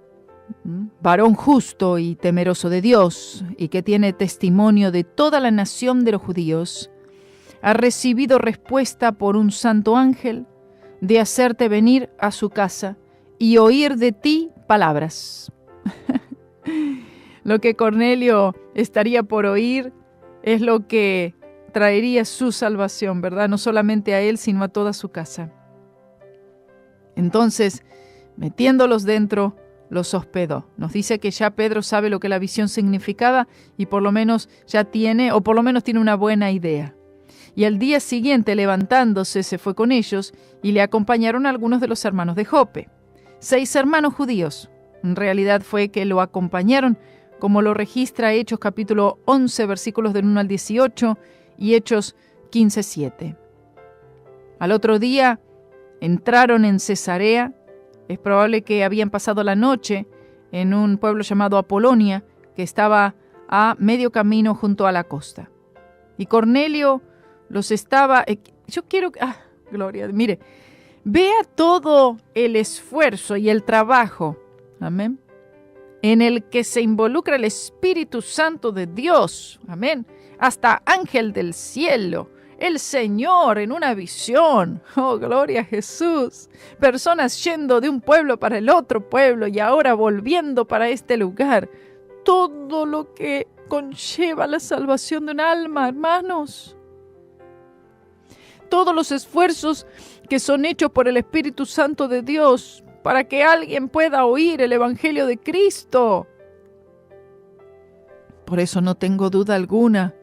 varón justo y temeroso de Dios, y que tiene testimonio de toda la nación de los judíos, ha recibido respuesta por un santo ángel de hacerte venir a su casa y oír de ti palabras. Lo que Cornelio estaría por oír es lo que traería su salvación, ¿verdad? No solamente a él, sino a toda su casa. Entonces, metiéndolos dentro, los hospedó. Nos dice que ya Pedro sabe lo que la visión significaba y por lo menos ya tiene, o por lo menos tiene una buena idea. Y al día siguiente, levantándose, se fue con ellos y le acompañaron algunos de los hermanos de Jope. 6 hermanos judíos. En realidad fue que lo acompañaron, como lo registra Hechos capítulo 11, versículos del 1 al 18 y Hechos 15, 7. Al otro día entraron en Cesarea. Es probable que habían pasado la noche en un pueblo llamado Apolonia, que estaba a medio camino junto a la costa. Y Cornelio los estaba... Yo quiero... Gloria, mire, vea todo el esfuerzo y el trabajo, amén, en el que se involucra el Espíritu Santo de Dios, amén, hasta ángel del cielo, el Señor en una visión, oh, gloria a Jesús, personas yendo de un pueblo para el otro pueblo y ahora volviendo para este lugar, todo lo que conlleva la salvación de un alma, hermanos. Todos los esfuerzos que son hechos por el Espíritu Santo de Dios para que alguien pueda oír el Evangelio de Cristo. Por eso no tengo duda alguna.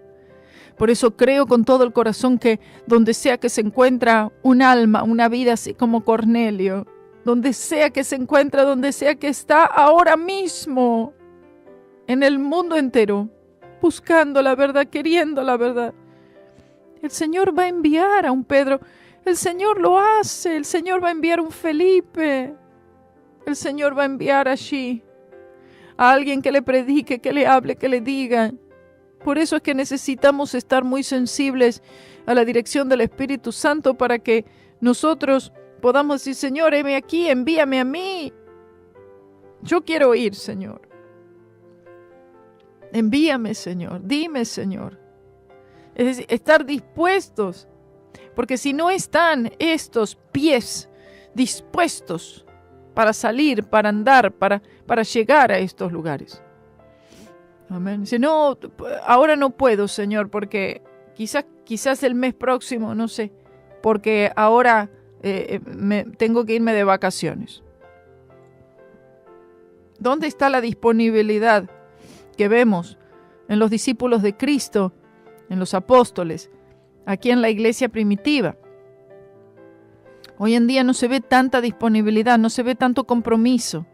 Por eso creo con todo el corazón que donde sea que se encuentra un alma, una vida así como Cornelio, donde sea que se encuentra, donde sea que está ahora mismo, en el mundo entero, buscando la verdad, queriendo la verdad, el Señor va a enviar a un Pedro, el Señor lo hace, el Señor va a enviar a un Felipe, el Señor va a enviar allí a alguien que le predique, que le hable, que le diga. Por eso es que necesitamos estar muy sensibles a la dirección del Espíritu Santo para que nosotros podamos decir, Señor, heme aquí, envíame a mí. Yo quiero ir, Señor. Envíame, Señor. Dime, Señor. Es decir, estar dispuestos, porque si no están estos pies dispuestos para salir, para andar, para llegar a estos lugares. Amén. Dice, no, ahora no puedo, Señor, porque quizás el mes próximo, no sé, porque ahora tengo que irme de vacaciones. ¿Dónde está la disponibilidad que vemos en los discípulos de Cristo, en los apóstoles, aquí en la iglesia primitiva? Hoy en día no se ve tanta disponibilidad, no se ve tanto compromiso.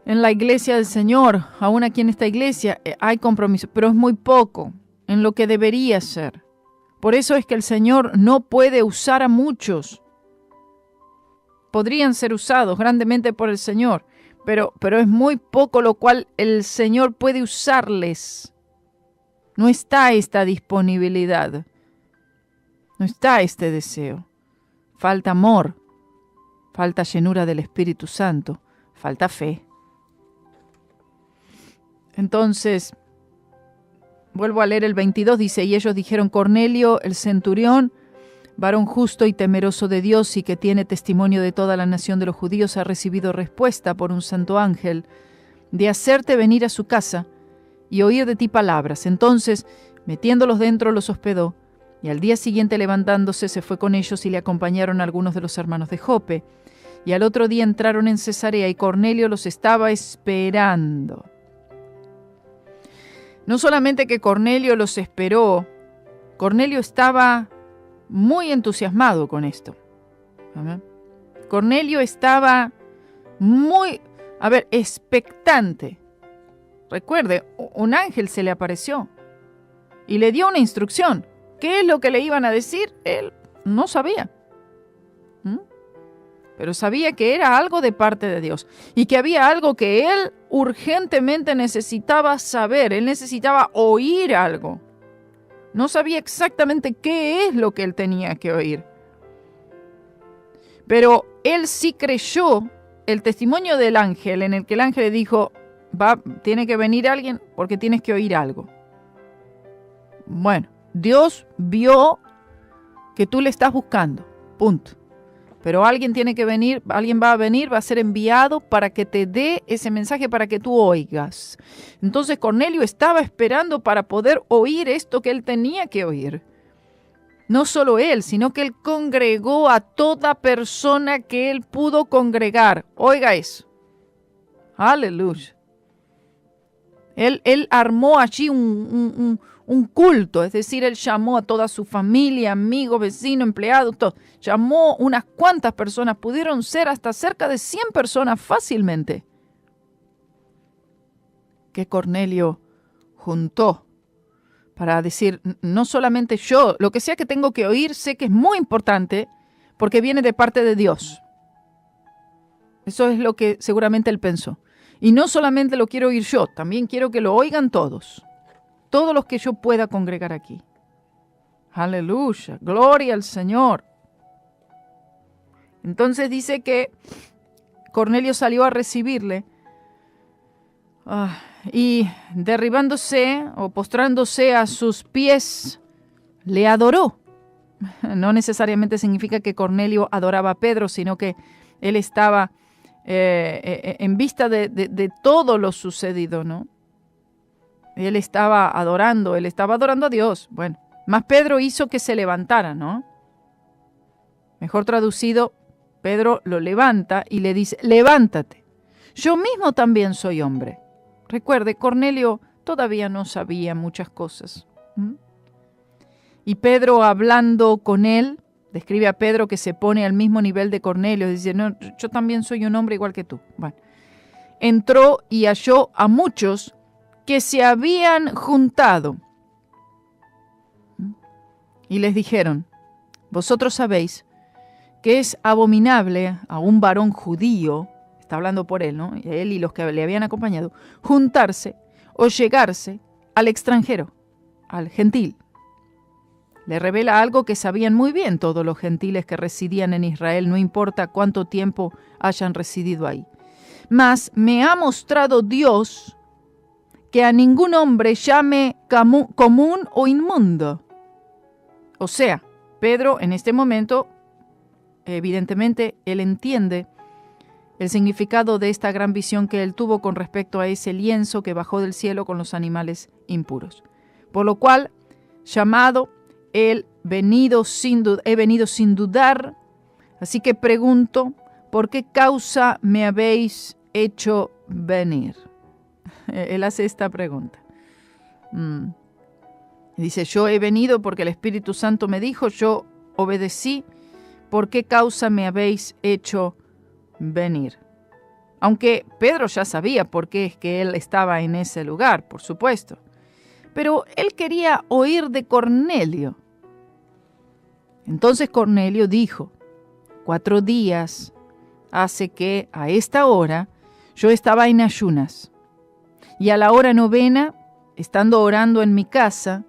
En la iglesia del Señor, aún aquí en esta iglesia, hay compromiso, pero es muy poco en lo que debería ser. Por eso es que el Señor no puede usar a muchos. Podrían ser usados grandemente por el Señor, pero es muy poco lo cual el Señor puede usarles. No está esta disponibilidad, no está este deseo. Falta amor, falta llenura del Espíritu Santo, falta fe. Entonces, vuelvo a leer el 22, dice, y ellos dijeron, Cornelio, el centurión, varón justo y temeroso de Dios y que tiene testimonio de toda la nación de los judíos, ha recibido respuesta por un santo ángel de hacerte venir a su casa y oír de ti palabras. Entonces, metiéndolos dentro, los hospedó, y al día siguiente levantándose se fue con ellos y le acompañaron algunos de los hermanos de Jope. Y al otro día entraron en Cesarea y Cornelio los estaba esperando. No solamente que Cornelio los esperó, Cornelio estaba muy entusiasmado con esto. ¿Amén? Cornelio estaba muy, expectante. Recuerde, un ángel se le apareció y le dio una instrucción. ¿Qué es lo que le iban a decir? Él no sabía. Pero sabía que era algo de parte de Dios y que había algo que él urgentemente necesitaba saber. Él necesitaba oír algo. No sabía exactamente qué es lo que él tenía que oír. Pero él sí creyó el testimonio del ángel, en el que el ángel le dijo, tiene que venir alguien porque tienes que oír algo. Bueno, Dios vio que tú le estás buscando, punto. Pero alguien tiene que venir, alguien va a venir, va a ser enviado para que te dé ese mensaje, para que tú oigas. Entonces Cornelio estaba esperando para poder oír esto que él tenía que oír. No solo él, sino que él congregó a toda persona que él pudo congregar. Oiga eso. Aleluya. Él armó allí un culto, es decir, él llamó a toda su familia, amigos, vecinos, empleados, todo. Llamó unas cuantas personas, pudieron ser hasta cerca de 100 personas fácilmente, que Cornelio juntó para decir, no solamente yo, lo que sea que tengo que oír, sé que es muy importante porque viene de parte de Dios. Eso es lo que seguramente él pensó. Y no solamente lo quiero oír yo, también quiero que lo oigan todos los que yo pueda congregar aquí. Aleluya, gloria al Señor. Entonces dice que Cornelio salió a recibirle y derribándose o postrándose a sus pies, le adoró. No necesariamente significa que Cornelio adoraba a Pedro, sino que él estaba en vista de todo lo sucedido, ¿no? Él estaba adorando a Dios. Bueno, más Pedro hizo que se levantara, ¿no? Mejor traducido, Pedro lo levanta y le dice, levántate, yo mismo también soy hombre. Recuerde, Cornelio todavía no sabía muchas cosas. Y Pedro, hablando con él, describe a Pedro que se pone al mismo nivel de Cornelio, dice, no, yo también soy un hombre igual que tú. Bueno, entró y halló a muchos que se habían juntado. Y les dijeron, vosotros sabéis que es abominable a un varón judío, está hablando por él, ¿no? Él y los que le habían acompañado, juntarse o llegarse al extranjero, al gentil. Le revela algo que sabían muy bien todos los gentiles que residían en Israel, no importa cuánto tiempo hayan residido ahí. Mas me ha mostrado Dios que a ningún hombre llame común o inmundo. O sea, Pedro en este momento, evidentemente, él entiende el significado de esta gran visión que él tuvo con respecto a ese lienzo que bajó del cielo con los animales impuros. Por lo cual, llamado, he venido sin dudar, así que pregunto, ¿por qué causa me habéis hecho venir? Él hace esta pregunta. Dice, yo he venido porque el Espíritu Santo me dijo, yo obedecí. ¿Por qué causa me habéis hecho venir? Aunque Pedro ya sabía por qué es que él estaba en ese lugar, por supuesto. Pero él quería oír de Cornelio. Entonces Cornelio dijo, 4 días hace que a esta hora yo estaba en ayunas, y a la hora 9, estando orando en mi casa,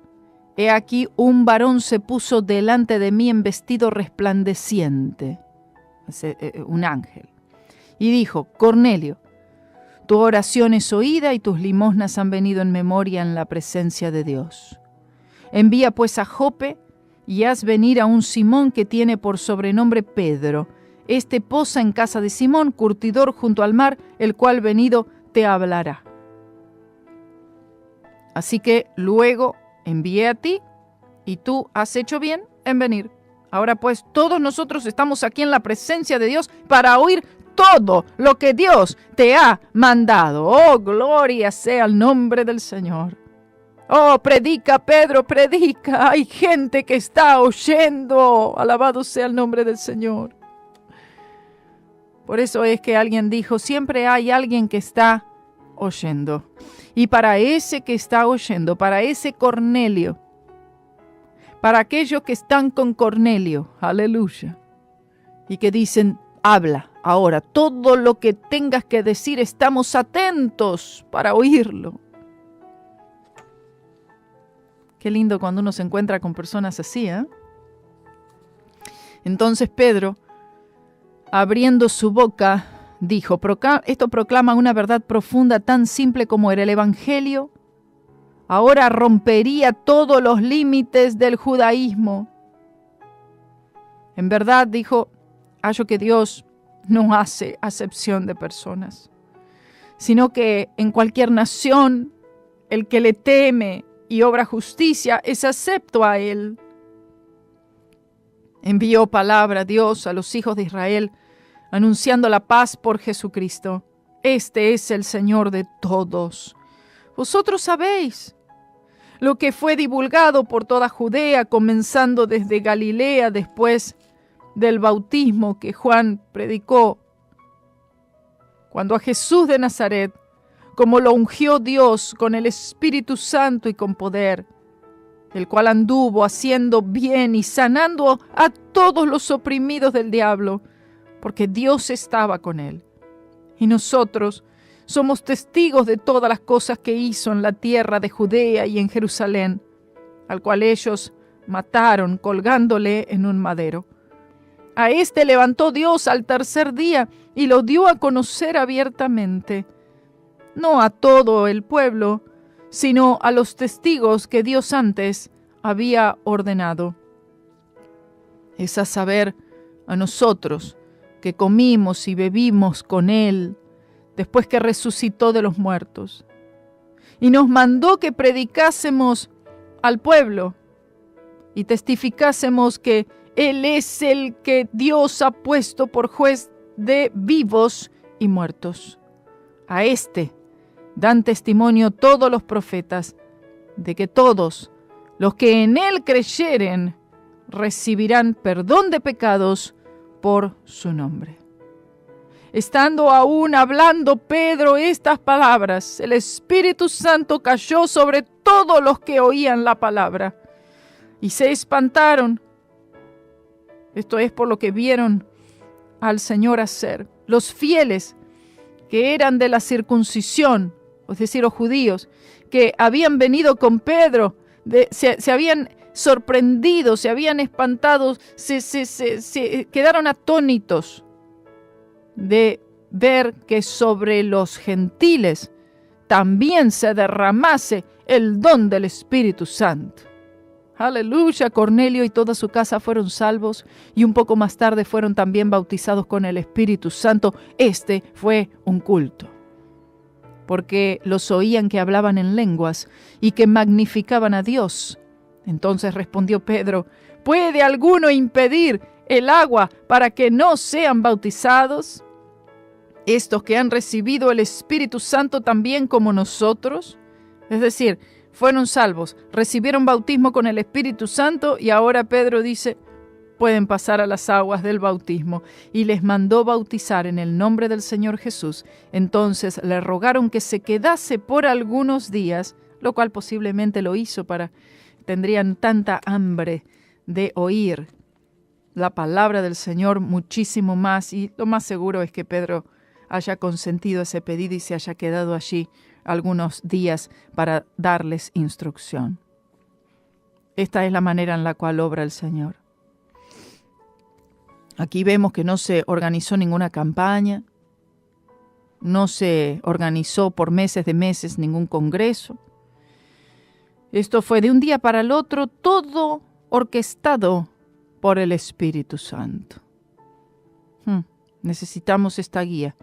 he aquí un varón se puso delante de mí en vestido resplandeciente, un ángel, y dijo, Cornelio, tu oración es oída y tus limosnas han venido en memoria en la presencia de Dios. Envía pues a Jope y haz venir a un Simón que tiene por sobrenombre Pedro. Este posa en casa de Simón, curtidor junto al mar, el cual venido te hablará. Así que luego envié a ti y tú has hecho bien en venir. Ahora pues todos nosotros estamos aquí en la presencia de Dios para oír todo lo que Dios te ha mandado. Oh, gloria sea el nombre del Señor. Oh, predica, Pedro, predica. Hay gente que está oyendo. Alabado sea el nombre del Señor. Por eso es que alguien dijo, siempre hay alguien que está oyendo. Y para ese que está oyendo, para ese Cornelio, para aquellos que están con Cornelio, aleluya, y que dicen, habla ahora, todo lo que tengas que decir, estamos atentos para oírlo. Qué lindo cuando uno se encuentra con personas así, ¿eh? Entonces Pedro, abriendo su boca, dijo, esto proclama una verdad profunda tan simple como era el Evangelio. Ahora rompería todos los límites del judaísmo. En verdad, dijo, hallo que Dios no hace acepción de personas, sino que en cualquier nación el que le teme y obra justicia es acepto a él. Envió palabra Dios a los hijos de Israel, anunciando la paz por Jesucristo. Este es el Señor de todos. Vosotros sabéis lo que fue divulgado por toda Judea, comenzando desde Galilea, después del bautismo que Juan predicó, cuando a Jesús de Nazaret, como lo ungió Dios con el Espíritu Santo y con poder, el cual anduvo haciendo bien y sanando a todos los oprimidos del diablo, porque Dios estaba con él. Y nosotros somos testigos de todas las cosas que hizo en la tierra de Judea y en Jerusalén, al cual ellos mataron colgándole en un madero. A este levantó Dios al tercer día y lo dio a conocer abiertamente, no a todo el pueblo, sino a los testigos que Dios antes había ordenado. Es a saber, a nosotros, que comimos y bebimos con Él, después que resucitó de los muertos. Y nos mandó que predicásemos al pueblo y testificásemos que Él es el que Dios ha puesto por juez de vivos y muertos. A este dan testimonio todos los profetas de que todos los que en Él creyeren recibirán perdón de pecados por su nombre. Estando aún hablando Pedro estas palabras, el Espíritu Santo cayó sobre todos los que oían la palabra y se espantaron. Esto es por lo que vieron al Señor hacer. Los fieles que eran de la circuncisión, es decir, los judíos, que habían venido con Pedro, se habían sorprendido, se habían espantado, se quedaron atónitos de ver que sobre los gentiles también se derramase el don del Espíritu Santo. Aleluya, Cornelio y toda su casa fueron salvos y un poco más tarde fueron también bautizados con el Espíritu Santo. Este fue un culto, porque los oían que hablaban en lenguas y que magnificaban a Dios. Entonces respondió Pedro, ¿puede alguno impedir el agua para que no sean bautizados? estos que han recibido el Espíritu Santo también como nosotros, es decir, fueron salvos, recibieron bautismo con el Espíritu Santo y ahora Pedro dice, pueden pasar a las aguas del bautismo, y les mandó bautizar en el nombre del Señor Jesús. Entonces le rogaron que se quedase por algunos días, lo cual posiblemente lo hizo tendrían tanta hambre de oír la palabra del Señor muchísimo más, y lo más seguro es que Pedro haya consentido ese pedido y se haya quedado allí algunos días para darles instrucción. Esta es la manera en la cual obra el Señor. Aquí vemos que no se organizó ninguna campaña, no se organizó por meses de meses ningún congreso. Esto fue de un día para el otro, todo orquestado por el Espíritu Santo. Necesitamos esta guía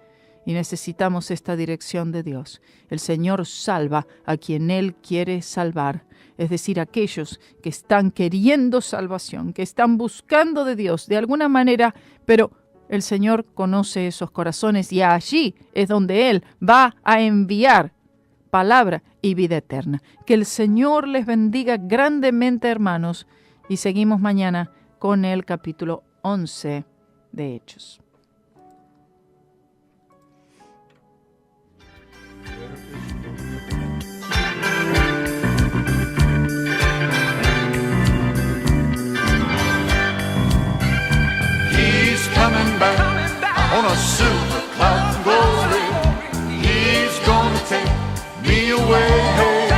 y necesitamos esta dirección de Dios. El Señor salva a quien Él quiere salvar, es decir, aquellos que están queriendo salvación, que están buscando de Dios de alguna manera, pero el Señor conoce esos corazones y allí es donde Él va a enviar palabra y vida eterna. Que el Señor les bendiga grandemente, hermanos, y seguimos mañana con el capítulo 11 de Hechos. Coming back on a silver cloud of glory. He's gonna take me away.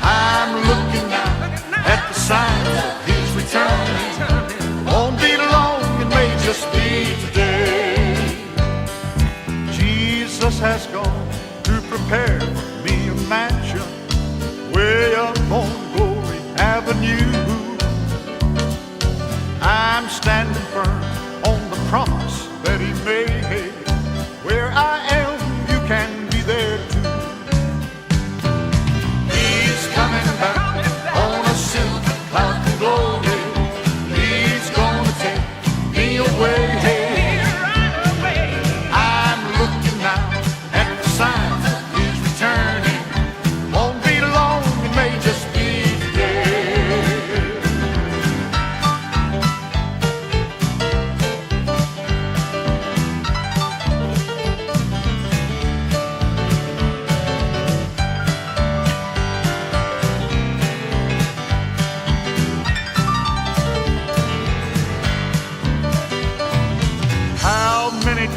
I'm looking now at the sign of His return. Won't be long, it may just be today. Jesus has gone to prepare for me a mansion way up on Glory Avenue. I'm standing firm on the promise that He made. Where I am, you can be there too. He's coming back on a silver cloud of glory. He's gonna take me away. I'm looking now at the signs of His returning. Won't be long, it may just be today.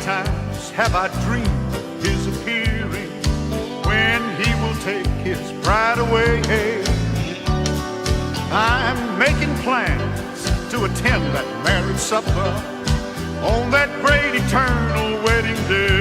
Times have I dreamed of His appearing, when He will take His bride away. I'm making plans to attend that marriage supper on that great eternal wedding day.